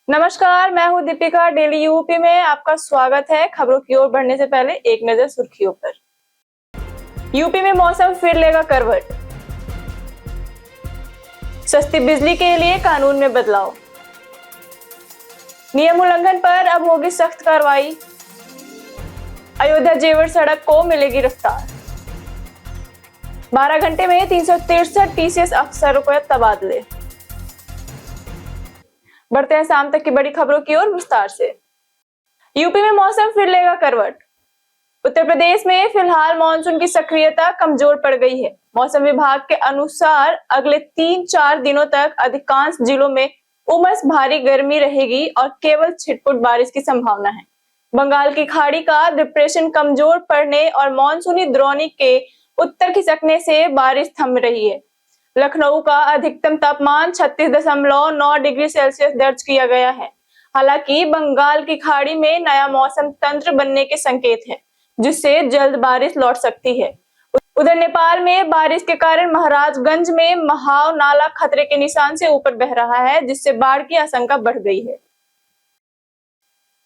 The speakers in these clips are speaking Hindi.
नमस्कार, मैं हूं दीपिका। डेली यूपी में आपका स्वागत है। खबरों की ओर बढ़ने से पहले एक नजर सुर्खियों पर। यूपी में मौसम फिर लेगा करवट। सस्ती बिजली के लिए कानून में बदलाव। नियम उल्लंघन पर अब होगी सख्त कार्रवाई। अयोध्या जेवर सड़क को मिलेगी रफ्तार। 12 घंटे में 363 टीसीएस अफसरों को तबादले। बढ़ते हैं शाम तक की बड़ी खबरों की ओर विस्तार से। यूपी में मौसम फिर लेगा करवट। उत्तर प्रदेश में फिलहाल मानसून की सक्रियता कमजोर पड़ गई है। मौसम विभाग के अनुसार अगले 3-4 दिनों तक अधिकांश जिलों में उमस भारी गर्मी रहेगी और केवल छिटपुट बारिश की संभावना है। बंगाल की खाड़ी का डिप्रेशन कमजोर पड़ने और मानसूनी द्रोणी के उत्तर खिसकने से बारिश थम रही है। लखनऊ का अधिकतम तापमान 36.9 डिग्री सेल्सियस दर्ज किया गया है। हालांकि बंगाल की खाड़ी में नया मौसम तंत्र बनने के संकेत है, जिससे जल्द बारिश लौट सकती है। उधर नेपाल में बारिश के कारण महाराजगंज में महाव नाला खतरे के निशान से ऊपर बह रहा है, जिससे बाढ़ की आशंका बढ़ गई है।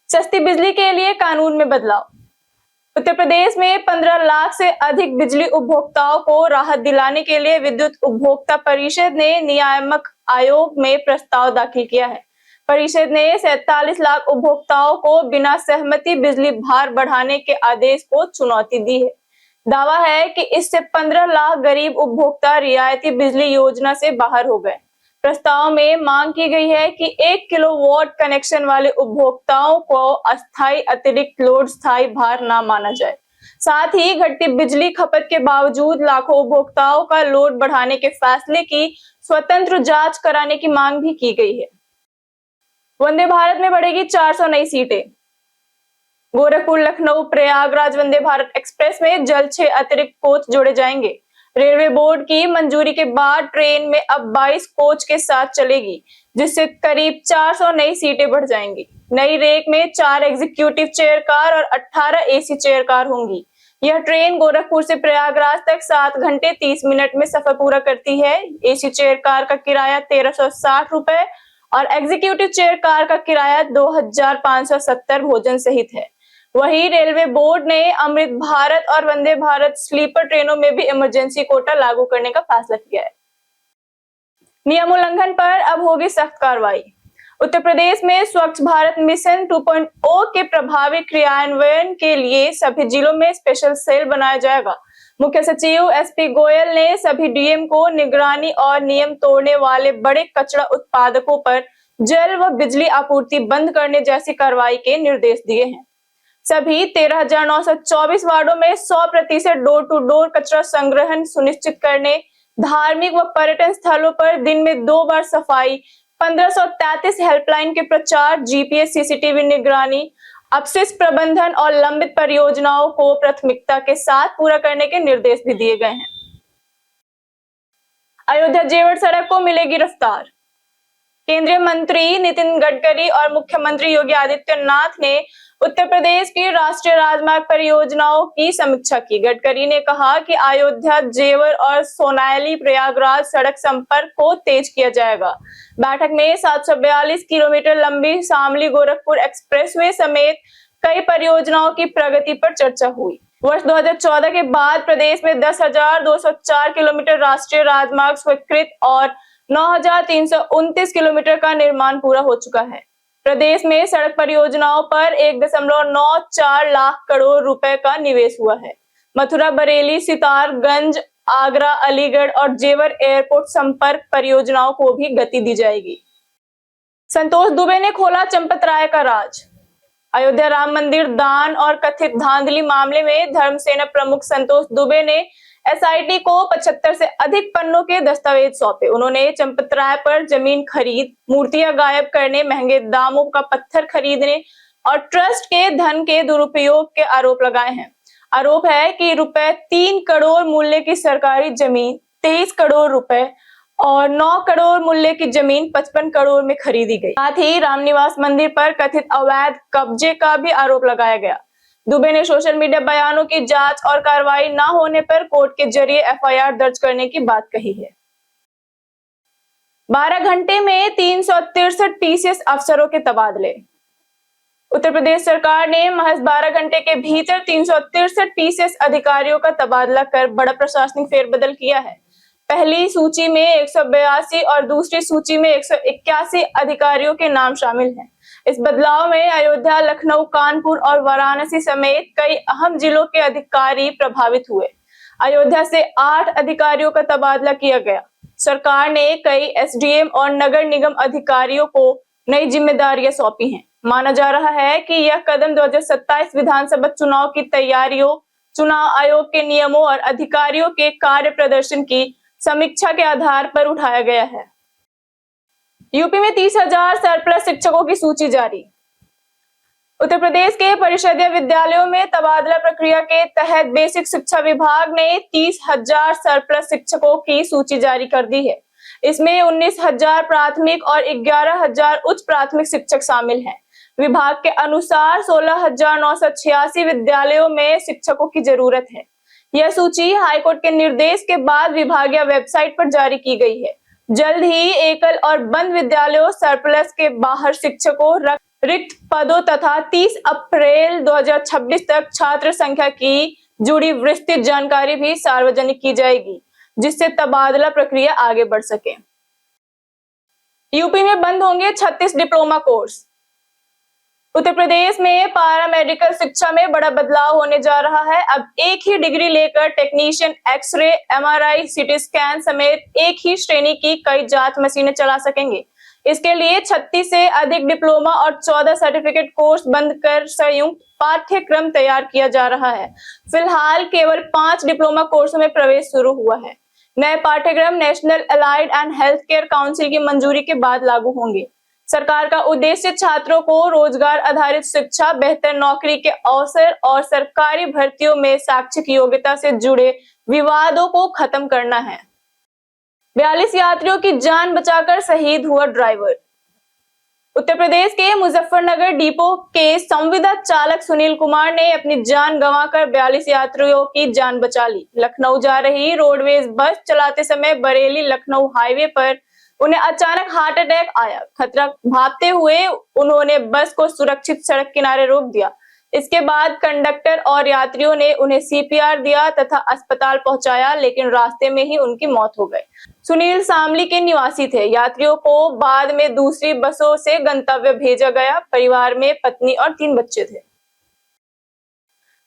सस्ती बिजली के लिए कानून में बदलाव। उत्तर प्रदेश में 15 लाख से अधिक बिजली उपभोक्ताओं को राहत दिलाने के लिए विद्युत उपभोक्ता परिषद ने नियामक आयोग में प्रस्ताव दाखिल किया है। परिषद ने 47 लाख उपभोक्ताओं को बिना सहमति बिजली भार बढ़ाने के आदेश को चुनौती दी है। दावा है कि इससे 15 लाख गरीब उपभोक्ता रियायती बिजली योजना से बाहर हो गए। प्रस्ताव में मांग की गई है कि 1 किलोवाट कनेक्शन वाले उपभोक्ताओं को अस्थायी अतिरिक्त लोड स्थायी भार न माना जाए। साथ ही घटती बिजली खपत के बावजूद लाखों उपभोक्ताओं का लोड बढ़ाने के फैसले की स्वतंत्र जांच कराने की मांग भी की गई है। वंदे भारत में बढ़ेगी 400 नई सीटें। गोरखपुर लखनऊ प्रयागराज वंदे भारत एक्सप्रेस में जल्द 6 अतिरिक्त कोच जोड़े जाएंगे। रेलवे बोर्ड की मंजूरी के बाद ट्रेन में अब 22 कोच के साथ चलेगी, जिससे करीब 400 नई सीटें बढ़ जाएंगी। नई रेक में 4 एग्जीक्यूटिव चेयर कार और 18 एसी चेयर कार होंगी। यह ट्रेन गोरखपुर से प्रयागराज तक 7 घंटे 30 मिनट में सफर पूरा करती है। एसी चेयर कार का किराया 1360 रुपए और एग्जीक्यूटिव चेयर कार का किराया 2570 भोजन सहित है। वहीं रेलवे बोर्ड ने अमृत भारत और वंदे भारत स्लीपर ट्रेनों में भी इमरजेंसी कोटा लागू करने का फैसला किया है। नियम उल्लंघन पर अब होगी सख्त कार्रवाई। उत्तर प्रदेश में स्वच्छ भारत मिशन 2.0 के प्रभावी क्रियान्वयन के लिए सभी जिलों में स्पेशल सेल बनाया जाएगा। मुख्य सचिव एसपी गोयल ने सभी डीएम को निगरानी और नियम तोड़ने वाले बड़े कचरा उत्पादकों पर जल व बिजली आपूर्ति बंद करने जैसी कार्रवाई के निर्देश दिए हैं। सभी 13,924 वार्डों में 100% डोर टू डोर कचरा संग्रहण सुनिश्चित करने, धार्मिक व पर्यटन स्थलों पर दिन में 2 बार सफाई, 1533 हेल्पलाइन के प्रचार, जीपीएस सीसीटीवी निगरानी, अपशिष्ट प्रबंधन और लंबित परियोजनाओं को प्राथमिकता के साथ पूरा करने के निर्देश भी दिए गए हैं। अयोध्या जेवर सड़क को मिलेगी रफ्तार। केंद्रीय मंत्री नितिन गडकरी और मुख्यमंत्री योगी आदित्यनाथ ने उत्तर प्रदेश की राष्ट्रीय राजमार्ग परियोजनाओं की समीक्षा की। गडकरी ने कहा कि अयोध्या जेवर और सोनाली प्रयागराज सड़क संपर्क को तेज किया जाएगा। बैठक में 742 किलोमीटर लंबी शामली गोरखपुर एक्सप्रेसवे समेत कई परियोजनाओं की प्रगति पर चर्चा हुई। वर्ष 2014 के बाद प्रदेश में 10,204 किलोमीटर राष्ट्रीय राजमार्ग स्वीकृत और 9,329 किलोमीटर का निर्माण पूरा हो चुका है। प्रदेश में सड़क परियोजनाओं पर 1.94 लाख करोड़ रुपए का निवेश हुआ है। मथुरा बरेली सितारगंज आगरा अलीगढ़ और जेवर एयरपोर्ट संपर्क परियोजनाओं को भी गति दी जाएगी। संतोष दुबे ने खोला चंपत राय का राज। अयोध्या राम मंदिर दान और कथित धांधली मामले में धर्मसेना प्रमुख संतोष दुबे ने एसआईटी को 75 से अधिक पन्नों के दस्तावेज सौंपे। उन्होंने चंपत राय पर जमीन खरीद, मूर्तियां गायब करने, महंगे दामों का पत्थर खरीदने और ट्रस्ट के धन के दुरुपयोग के आरोप लगाए हैं। आरोप है कि रुपए 3 करोड़ मूल्य की सरकारी जमीन 23 करोड़ रुपए और 9 करोड़ मूल्य की जमीन 55 करोड़ में खरीदी गई। साथ ही रामनिवास मंदिर पर कथित अवैध कब्जे का भी आरोप लगाया गया। दुबे ने सोशल मीडिया बयानों की जांच और कार्रवाई न होने पर कोर्ट के जरिए एफआईआर दर्ज करने की बात कही है। 12 घंटे में 363 टीसीएस अफसरों के तबादले। उत्तर प्रदेश सरकार ने महज 12 घंटे के भीतर 363 टीसीएस अधिकारियों का तबादला कर बड़ा प्रशासनिक फेरबदल किया है। पहली सूची में 182 और दूसरी सूची में 181 अधिकारियों के नाम शामिल हैं। इस बदलाव में अयोध्या, लखनऊ, कानपुर और वाराणसी समेत कई अहम जिलों के अधिकारी प्रभावित हुए। अयोध्या से 8 अधिकारियों का तबादला किया गया। सरकार ने कई एसडीएम और नगर निगम अधिकारियों को नई जिम्मेदारियां सौंपी हैं। माना जा रहा है कि यह कदम 2027 विधानसभा चुनाव की तैयारियों, चुनाव आयोग के नियमों और अधिकारियों के कार्य प्रदर्शन की समीक्षा के आधार पर उठाया गया है। यूपी में 30,000 सरप्लस शिक्षकों की सूची जारी। उत्तर प्रदेश के परिषदीय विद्यालयों में तबादला प्रक्रिया के तहत बेसिक शिक्षा विभाग ने 30,000 सरप्लस शिक्षकों की सूची जारी कर दी है। इसमें 19,000 प्राथमिक और 11,000 उच्च प्राथमिक शिक्षक शामिल हैं। विभाग के अनुसार 16,986 विद्यालयों में शिक्षकों की जरूरत है। यह सूची हाईकोर्ट के निर्देश के बाद विभागीय वेबसाइट पर जारी की गई है। जल्द ही एकल और बंद विद्यालयों, सरप्लस के बाहर शिक्षकों, रिक्त पदों तथा 30 अप्रैल 2026 तक छात्र संख्या की जुड़ी विस्तृत जानकारी भी सार्वजनिक की जाएगी, जिससे तबादला प्रक्रिया आगे बढ़ सके। यूपी में बंद होंगे 36 डिप्लोमा कोर्स। उत्तर प्रदेश में पैरामेडिकल शिक्षा में बड़ा बदलाव होने जा रहा है। अब एक ही डिग्री लेकर technician X-ray, MRI, CT scan समेत एक ही श्रेणी की कई जांच मशीनें चला सकेंगे। इसके लिए 36 से अधिक डिप्लोमा और 14 सर्टिफिकेट कोर्स बंद कर संयुक्त पाठ्यक्रम तैयार किया जा रहा है। फिलहाल केवल 5 डिप्लोमा कोर्सों में प्रवेश शुरू हुआ है। नए पाठ्यक्रम national allied and health care council की मंजूरी के बाद लागू होंगे। सरकार का उद्देश्य छात्रों को रोजगार आधारित शिक्षा, बेहतर नौकरी के अवसर और सरकारी भर्तियों में शैक्षिक योग्यता से जुड़े विवादों को खत्म करना है। 42 यात्रियों की जान बचाकर शहीद हुआ ड्राइवर। उत्तर प्रदेश के मुजफ्फरनगर डिपो के संविदा चालक सुनील कुमार ने अपनी जान गंवाकर 42 यात्रियों की जान बचा ली। लखनऊ जा रही रोडवेज बस चलाते समय बरेली लखनऊ हाईवे पर उन्हें अचानक हार्ट अटैक आया। खतरा भांपते हुए उन्होंने बस को सुरक्षित सड़क किनारे रोक दिया। इसके बाद कंडक्टर और यात्रियों ने उन्हें सीपीआर दिया तथा अस्पताल पहुंचाया, लेकिन रास्ते में ही उनकी मौत हो गई। सुनील शामली के निवासी थे। यात्रियों को बाद में दूसरी बसों से गंतव्य भेजा गया। परिवार में पत्नी और 3 बच्चे थे।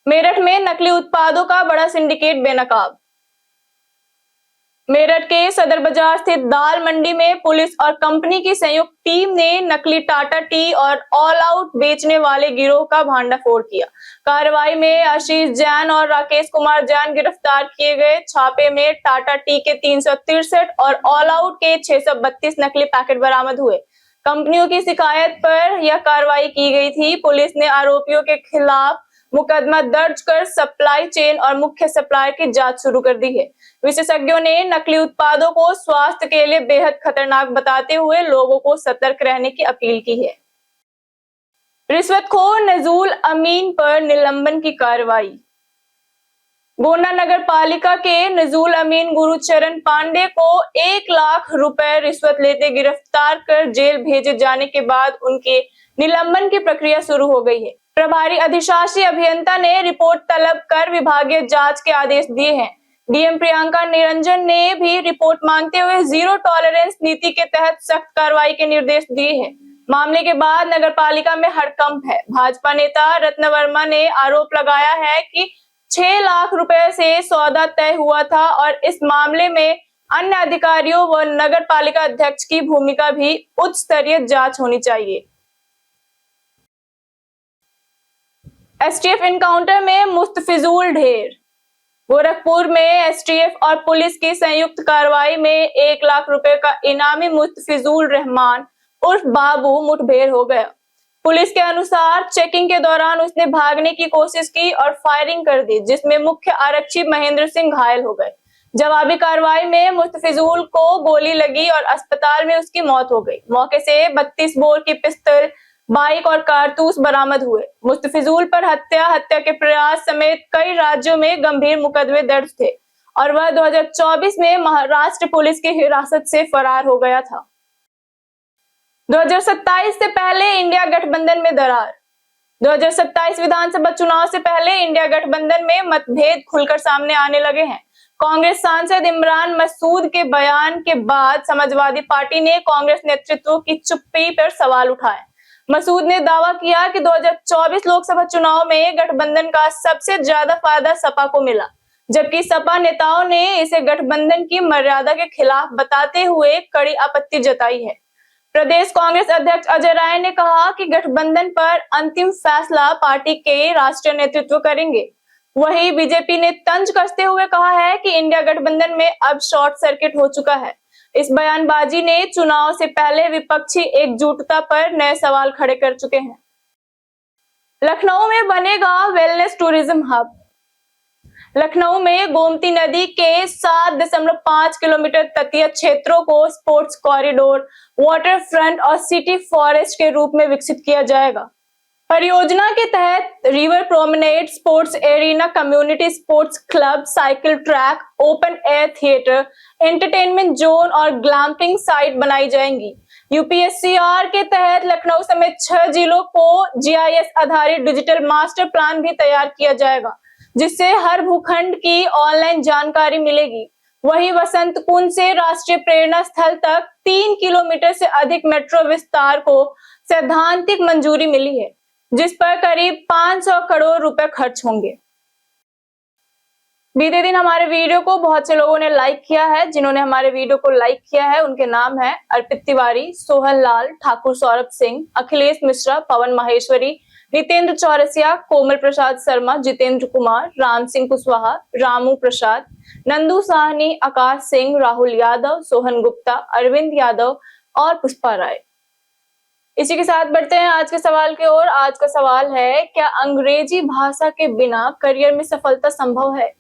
मेरठ में नकली उत्पादों का बड़ा सिंडिकेट बेनकाब। मेरठ के सदर बाजार स्थित दाल मंडी में पुलिस और कंपनी की संयुक्त टीम ने नकली टाटा टी और ऑल आउट बेचने वाले गिरोह का भांडाफोड़ किया। कार्रवाई में आशीष जैन और राकेश कुमार जैन गिरफ्तार किए गए। छापे में टाटा टी के 363 और ऑल आउट के 632 नकली पैकेट बरामद हुए। कंपनियों की शिकायत पर यह कार्रवाई की गई थी। पुलिस ने आरोपियों के खिलाफ मुकदमा दर्ज कर सप्लाई चेन और मुख्य सप्लायर की जांच शुरू कर दी है। विशेषज्ञों ने नकली उत्पादों को स्वास्थ्य के लिए बेहद खतरनाक बताते हुए लोगों को सतर्क रहने की अपील की है। रिश्वतखोर नजूल अमीन पर निलंबन की कार्रवाई। गोंडा नगर पालिका के नजूल अमीन गुरुचरण पांडे को 1 लाख रुपए रिश्वत लेते गिरफ्तार कर जेल भेजे जाने के बाद उनके निलंबन की प्रक्रिया शुरू हो गई है। प्रभारी अधिशासी अभियंता ने रिपोर्ट तलब कर विभागीय जांच के आदेश दिए हैं। डीएम प्रियंका निरंजन ने भी रिपोर्ट मांगते हुए जीरो टॉलरेंस नीति के तहत सख्त कार्रवाई के निर्देश दिए हैं। मामले के बाद नगर पालिका में हड़कंप है। भाजपा नेता रत्न वर्मा ने आरोप लगाया है कि 6 लाख रुपए से सौदा तय हुआ था और इस मामले में अन्य अधिकारियों व नगर पालिका अध्यक्ष की भूमिका भी उच्च स्तरीय जांच होनी चाहिए। एसटीएफ इनकाउंटर में मुस्तफिजुल ढेर। गोरखपुर में एसटीएफ और पुलिस की संयुक्त कार्रवाई में 1 लाख रुपए का इनामी मुस्तफिजुल रहमान उर्फ बाबू मुठभेड़ हो गया। पुलिस के अनुसार चेकिंग के दौरान उसने भागने की कोशिश की और फायरिंग कर दी, जिसमें मुख्य आरक्षी महेंद्र सिंह घायल हो गए। जवाबी कार्रवाई में मुस्तफिजुल को गोली लगी और अस्पताल में उसकी मौत हो गई। मौके से 32 बोर की पिस्तौल, बाइक और कारतूस बरामद हुए। मुस्तफिजुल पर हत्या के प्रयास समेत कई राज्यों में गंभीर मुकदमे दर्ज थे और वह 2024 में महाराष्ट्र पुलिस की हिरासत से फरार हो गया था। 2027 से पहले इंडिया गठबंधन में दरार। 2027 विधानसभा चुनाव से पहले इंडिया गठबंधन में मतभेद खुलकर सामने आने लगे हैं। कांग्रेस सांसद इमरान मसूद के बयान के बाद समाजवादी पार्टी ने कांग्रेस नेतृत्व की चुप्पी पर सवाल उठाए। मसूद ने दावा किया कि 2024 लोकसभा चुनाव में गठबंधन का सबसे ज्यादा फायदा सपा को मिला, जबकि सपा नेताओं ने इसे गठबंधन की मर्यादा के खिलाफ बताते हुए कड़ी आपत्ति जताई है। प्रदेश कांग्रेस अध्यक्ष अजय राय ने कहा कि गठबंधन पर अंतिम फैसला पार्टी के राष्ट्रीय नेतृत्व करेंगे। वहीं बीजेपी ने तंज कसते हुए कहा है कि इंडिया गठबंधन में अब शॉर्ट सर्किट हो चुका है। इस बयानबाजी ने चुनाव से पहले विपक्षी एकजुटता पर नए सवाल खड़े कर चुके हैं। लखनऊ में बनेगा वेलनेस टूरिज्म हब। लखनऊ में गोमती नदी के 7.5 किलोमीटर तटीय क्षेत्रों को स्पोर्ट्स कॉरिडोर, वाटर फ्रंट और सिटी फॉरेस्ट के रूप में विकसित किया जाएगा। परियोजना के तहत river promenade, sports arena, community sports club, cycle track, open air theatre, entertainment zone और ग्लैम्पिंग साइट बनाई जाएंगी। यूपीएससीआर के तहत लखनऊ समेत 6 जिलों को जीआईएस आधारित डिजिटल मास्टर प्लान भी तैयार किया जाएगा, जिससे हर भूखंड की ऑनलाइन जानकारी मिलेगी। वहीं वसंत कुंज से राष्ट्रीय प्रेरणा स्थल तक 3 किलोमीटर से अधिक मेट्रो विस्तार को सैद्धांतिक मंजूरी मिली है, जिस पर करीब 500 करोड़ रुपए खर्च होंगे। बीते दिन हमारे वीडियो को बहुत से लोगों ने लाइक किया है। जिन्होंने हमारे वीडियो को लाइक किया है उनके नाम है अर्पित तिवारी, सोहन लाल, ठाकुर सौरभ सिंह, अखिलेश मिश्रा, पवन माहेश्वरी, नितेंद्र चौरसिया, कोमल प्रसाद शर्मा, जितेंद्र कुमार, राम सिंह कुशवाहा, रामू प्रसाद, नंदू साहनी, आकाश सिंह, राहुल यादव, सोहन गुप्ता, अरविंद यादव और पुष्पा राय। इसी के साथ बढ़ते हैं आज के सवाल की ओर। आज का सवाल है, क्या अंग्रेजी भाषा के बिना करियर में सफलता संभव है?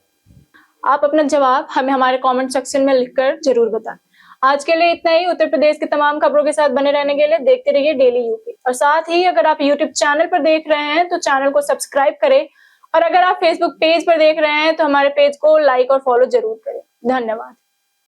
आप अपना जवाब हमें हमारे कमेंट सेक्शन में लिखकर जरूर बताएं। आज के लिए इतना ही। उत्तर प्रदेश की तमाम खबरों के साथ बने रहने के लिए देखते रहिए डेली यूपी। और साथ ही अगर आप यूट्यूब चैनल पर देख रहे हैं तो चैनल को सब्सक्राइब करें, और अगर आप फेसबुक पेज पर देख रहे हैं तो हमारे पेज को लाइक और फॉलो जरूर करें। धन्यवाद।